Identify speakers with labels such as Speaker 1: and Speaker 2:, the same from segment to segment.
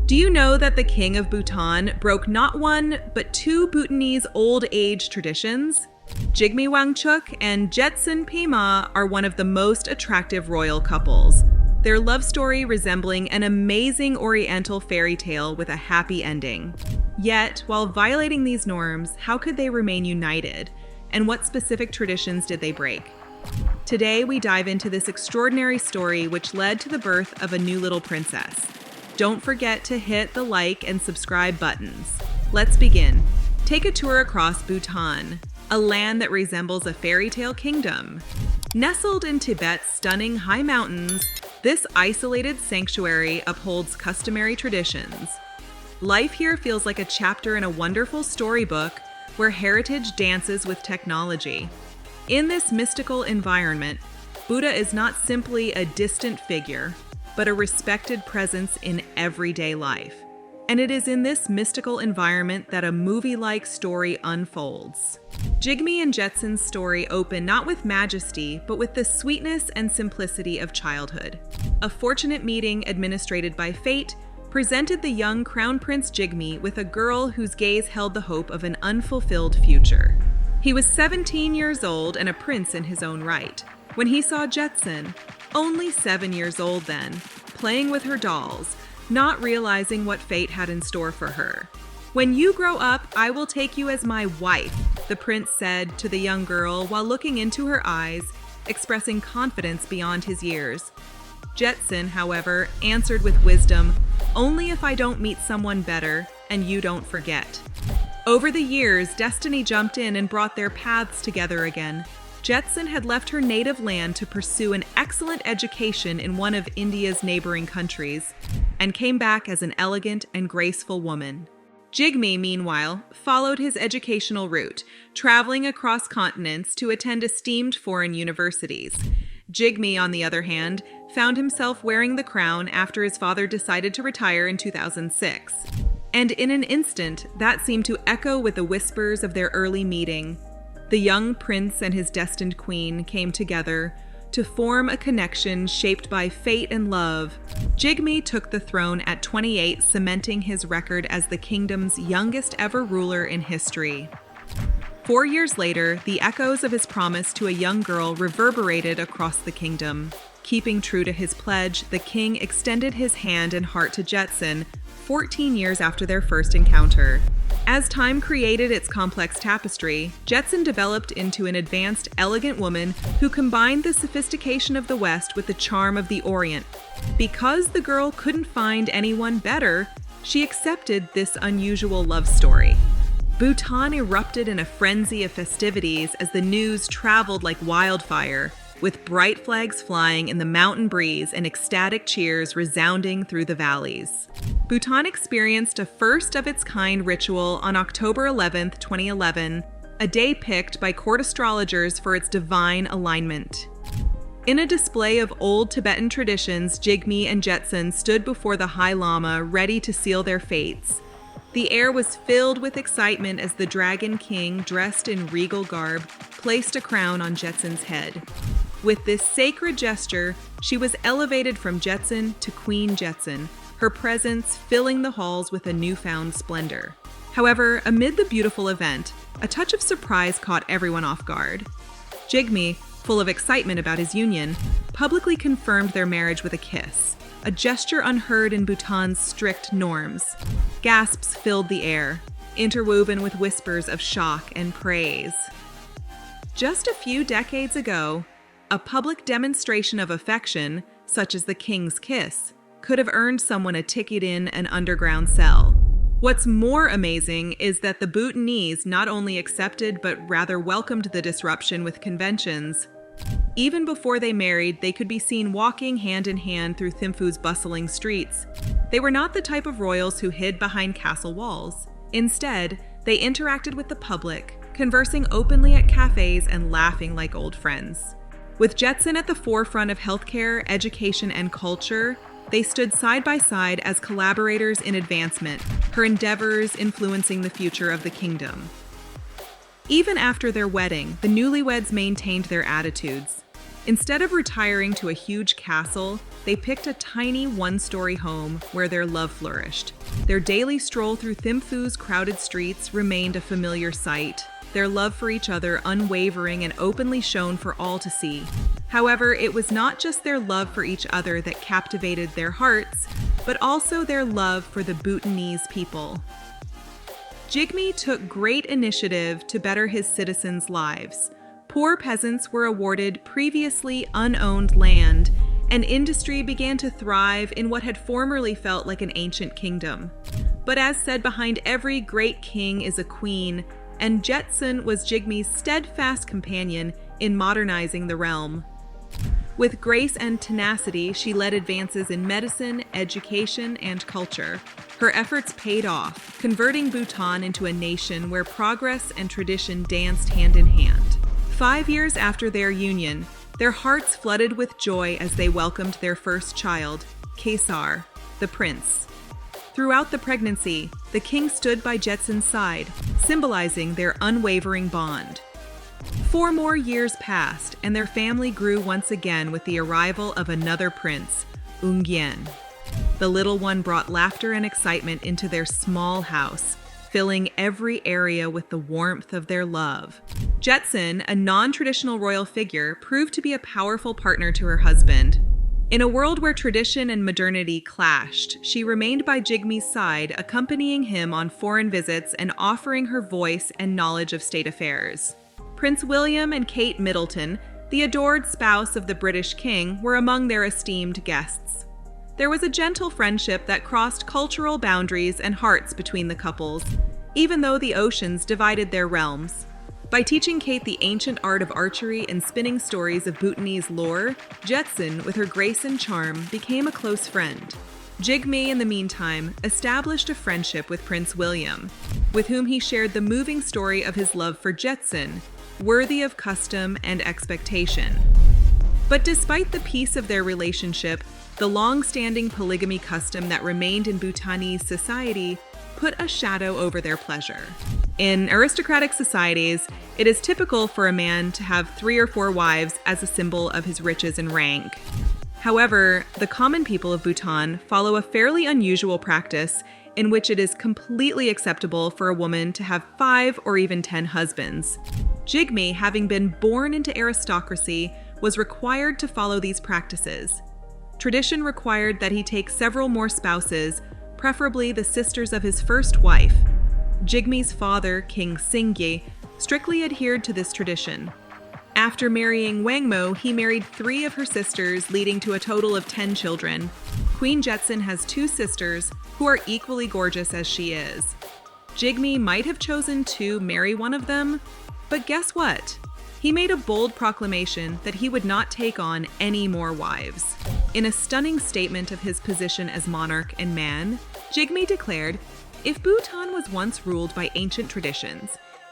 Speaker 1: Do you know that the King of Bhutan broke not one, but two Bhutanese old age traditions? Jigme Wangchuk and Jetsun Pema are one of the most attractive royal couples. Their love story resembling an amazing Oriental fairy tale with a happy ending. Yet, while violating these norms, how could they remain united? And what specific traditions did they break? Today, we dive into this extraordinary story which led to the birth of a new little princess. Don't forget to hit the like and subscribe buttons. Let's begin. Take a tour across Bhutan, a land that resembles a fairy tale kingdom. Nestled in Tibet's stunning high mountains, this isolated sanctuary upholds customary traditions. Life here feels like a chapter in a wonderful storybook where heritage dances with technology. In this mystical environment, Buddha is not simply a distant figure, but a respected presence in everyday life. And it is in this mystical environment that a movie-like story unfolds. Jigme and Jetsun's story open not with majesty, but with the sweetness and simplicity of childhood. A fortunate meeting administered by fate presented the young Crown Prince Jigme with a girl whose gaze held the hope of an unfulfilled future. He was 17 years old and a prince in his own right, when he saw Jetsun, only 7 years old then, playing with her dolls, not realizing what fate had in store for her. "When you grow up, I will take you as my wife," the prince said to the young girl while looking into her eyes, expressing confidence beyond his years. Jetsun, however, answered with wisdom, "Only if I don't meet someone better and you don't forget." Over the years, destiny jumped in and brought their paths together again. Jetsun had left her native land to pursue an excellent education in one of India's neighboring countries, and came back as an elegant and graceful woman. Jigme, meanwhile, followed his educational route, traveling across continents to attend esteemed foreign universities. Jigme, on the other hand, found himself wearing the crown after his father decided to retire in 2006. And in an instant, that seemed to echo with the whispers of their early meeting. The young prince and his destined queen came together to form a connection shaped by fate and love. Jigme took the throne at 28, cementing his record as the kingdom's youngest ever ruler in history. 4 years later, the echoes of his promise to a young girl reverberated across the kingdom. Keeping true to his pledge, the king extended his hand and heart to Jetsun, 14 years after their first encounter. As time created its complex tapestry, Jetsun developed into an advanced, elegant woman who combined the sophistication of the West with the charm of the Orient. Because the girl couldn't find anyone better, she accepted this unusual love story. Bhutan erupted in a frenzy of festivities as the news traveled like wildfire, with bright flags flying in the mountain breeze and ecstatic cheers resounding through the valleys. Bhutan experienced a first-of-its-kind ritual on October 11, 2011, a day picked by court astrologers for its divine alignment. In a display of old Tibetan traditions, Jigme and Jetsun stood before the High Lama, ready to seal their fates. The air was filled with excitement as the Dragon King, dressed in regal garb, placed a crown on Jetsun's head. With this sacred gesture, she was elevated from Jetsun to Queen Jetsun, her presence filling the halls with a newfound splendor. However, amid the beautiful event, a touch of surprise caught everyone off guard. Jigme, full of excitement about his union, publicly confirmed their marriage with a kiss, a gesture unheard in Bhutan's strict norms. Gasps filled the air, interwoven with whispers of shock and praise. Just a few decades ago, a public demonstration of affection, such as the king's kiss, could have earned someone a ticket in an underground cell. What's more amazing is that the Bhutanese not only accepted but rather welcomed the disruption with conventions. Even before they married, they could be seen walking hand in hand through Thimphu's bustling streets. They were not the type of royals who hid behind castle walls. Instead, they interacted with the public, conversing openly at cafes and laughing like old friends. With Jetsun at the forefront of healthcare, education, and culture, they stood side by side as collaborators in advancement, her endeavors influencing the future of the kingdom. Even after their wedding, the newlyweds maintained their attitudes. Instead of retiring to a huge castle, they picked a tiny one-story home where their love flourished. Their daily stroll through Thimphu's crowded streets remained a familiar sight, their love for each other unwavering and openly shown for all to see. However, it was not just their love for each other that captivated their hearts, but also their love for the Bhutanese people. Jigme took great initiative to better his citizens' lives. Poor peasants were awarded previously unowned land, and industry began to thrive in what had formerly felt like an ancient kingdom. But as said, behind every great king is a queen, and Jetsun was Jigme's steadfast companion in modernizing the realm. With grace and tenacity, she led advances in medicine, education, and culture. Her efforts paid off, converting Bhutan into a nation where progress and tradition danced hand in hand. 5 years after their union, their hearts flooded with joy as they welcomed their first child, Kesar, the prince. Throughout the pregnancy, the king stood by Jetsun's side, symbolizing their unwavering bond. 4 more years passed, and their family grew once again with the arrival of another prince, Ungyen. The little one brought laughter and excitement into their small house, filling every area with the warmth of their love. Jetsun, a non-traditional royal figure, proved to be a powerful partner to her husband. In a world where tradition and modernity clashed, she remained by Jigme's side, accompanying him on foreign visits and offering her voice and knowledge of state affairs. Prince William and Kate Middleton, the adored spouse of the British king, were among their esteemed guests. There was a gentle friendship that crossed cultural boundaries and hearts between the couples, even though the oceans divided their realms. By teaching Kate the ancient art of archery and spinning stories of Bhutanese lore, Jetsun, with her grace and charm, became a close friend. Jigme, in the meantime, established a friendship with Prince William, with whom he shared the moving story of his love for Jetsun, worthy of custom and expectation. But despite the peace of their relationship, the long-standing polygamy custom that remained in Bhutanese society put a shadow over their pleasure. In aristocratic societies, it is typical for a man to have 3 or 4 wives as a symbol of his riches and rank. However, the common people of Bhutan follow a fairly unusual practice in which it is completely acceptable for a woman to have 5 or even 10 husbands. Jigme, having been born into aristocracy, was required to follow these practices. Tradition required that he take several more spouses, preferably the sisters of his first wife. Jigme's father, King Singye, strictly adhered to this tradition. After marrying Wangmo, he married 3 of her sisters, leading to a total of 10 children. Queen Jetsun has 2 sisters, who are equally gorgeous as she is. Jigme might have chosen to marry one of them, but guess what? He made a bold proclamation that he would not take on any more wives. In a stunning statement of his position as monarch and man, Jigme declared, "If Bhutan was once ruled by ancient traditions,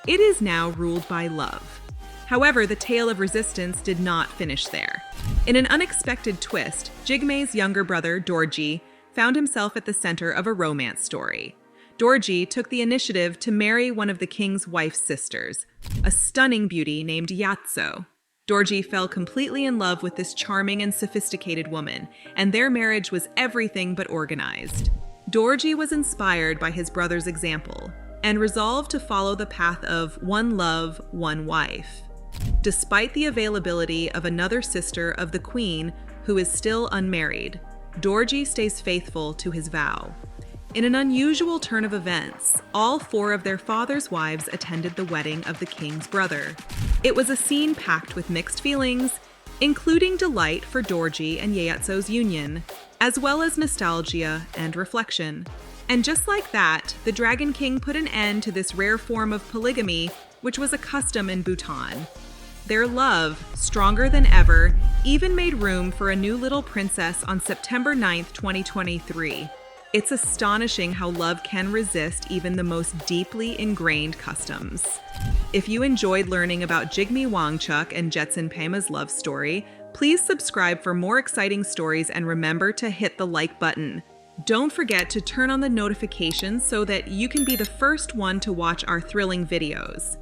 Speaker 1: it is now ruled by love." However, the tale of resistance did not finish there. In an unexpected twist, Jigme's younger brother, Dorji, found himself at the center of a romance story. Dorji took the initiative to marry one of the king's wife's sisters, a stunning beauty named Yatso. Dorji fell completely in love with this charming and sophisticated woman, and their marriage was everything but organized. Dorji was inspired by his brother's example and resolved to follow the path of one love, one wife. Despite the availability of another sister of the queen who is still unmarried, Dorji stays faithful to his vow. In an unusual turn of events, all 4 of their father's wives attended the wedding of the king's brother. It was a scene packed with mixed feelings, including delight for Dorji and Yeyatso's union, as well as nostalgia and reflection. And just like that, the Dragon King put an end to this rare form of polygamy, which was a custom in Bhutan. Their love, stronger than ever, even made room for a new little princess on September 9th, 2023. It's astonishing how love can resist even the most deeply ingrained customs. If you enjoyed learning about Jigme Wangchuk and Jetsun Pema's love story, please subscribe for more exciting stories and remember to hit the like button. Don't forget to turn on the notifications so that you can be the first one to watch our thrilling videos.